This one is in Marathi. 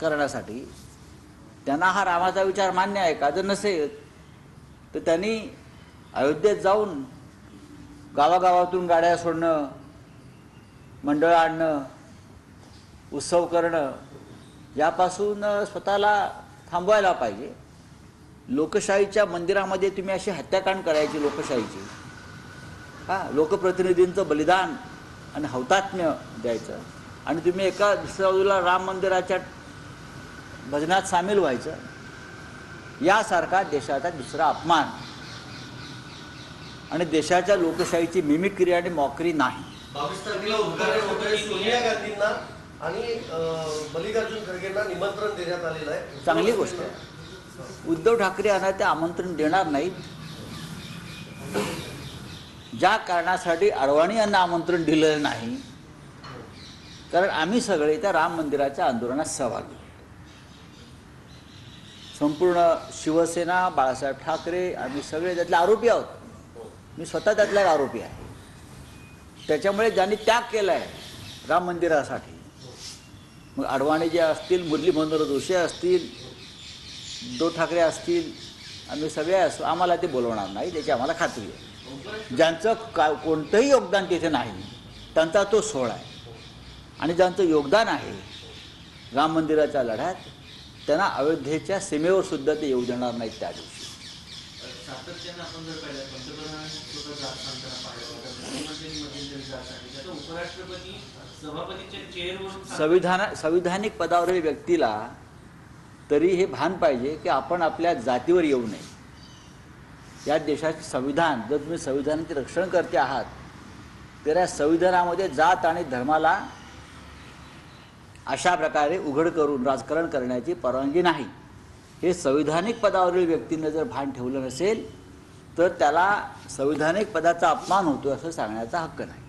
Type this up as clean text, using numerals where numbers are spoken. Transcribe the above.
राजकारणासाठी त्यांना हा रामाचा विचार मान्य आहे का? जर नसेल तर त्यांनी अयोध्येत जाऊन गावागावातून गाड्या सोडणं, मंडळ आणणं, उत्सव करणं यापासून स्वतःला थांबवायला पाहिजे. लोकशाहीच्या मंदिरामध्ये तुम्ही अशी हत्याकांड करायची लोकशाहीची, लोकप्रतिनिधींचं बलिदान आणि हौतात्म्य द्यायचं आणि तुम्ही एका दुसऱ्या बाजूला राम मंदिराच्या भजनात सामील व्हायचं, यासारखा देशाचा दुसरा अपमान आणि देशाच्या लोकशाहीची मिमिक्री आणि मॉकरी नाही. 22 तारखेला उद्घाटन होतंय. सोनिया गांधींना आणि मल्लिकार्जुन खरगेंना निमंत्रण देण्यात आलेलं आहे. चांगली गोष्ट आहे. उद्धव ठाकरे यांना ते आमंत्रण देणार नाहीत. ज्या कारणासाठी अडवाणी यांना आमंत्रण दिलेलं नाही, कारण आम्ही सगळे त्या राम मंदिराच्या आंदोलनात सहभागी, संपूर्ण शिवसेना, बाळासाहेब ठाकरे, आम्ही सगळे त्यातले आरोपी आहोत. मी स्वतः त्यातला एक आरोपी आहे. त्याच्यामुळे ज्यांनी त्याग केला आहे राम मंदिरासाठी, मग अडवाणी जे असतील, मुरली मनोहर जोशी असतील, उद्धव ठाकरे असतील, आम्ही सगळे असो, आम्हाला ते बोलवणार नाही त्याची आम्हाला खात्री आहे. ज्यांचं कोणतंही योगदान तिथे नाही त्यांचा तो सोहळा आहे, आणि ज्यांचं योगदान आहे राम मंदिराच्या लढ्यात त्यांना अयोध्येच्या सीमेवर सुद्धा ते येऊ देणार नाहीत. त्या दिवशी सातत्यानं आपण जर पाहिलं, पंतप्रधान जात सांगताना पाहिलं, मुख्यमंत्र्यांनी त्याचा उपराष्ट्रपती सभापतीच्या चेअरवरून संविधानिक पदावरील व्यक्तीला तरी हे भान पाहिजे की आपण आपल्या जातीवर येऊ नये. या देशाचे संविधान, जर तुम्ही संविधानाचे रक्षण करते आहात तर या संविधानामध्ये जात आणि धर्माला अशा प्रकारे उघड करून राजकारण करण्याची परवानगी नाही. हे संविधानिक पदावरील व्यक्तीनं जर भान ठेवलं नसेल तर त्याला संविधानिक पदाचा अपमान होतो असं सांगण्याचा हक्क नाही.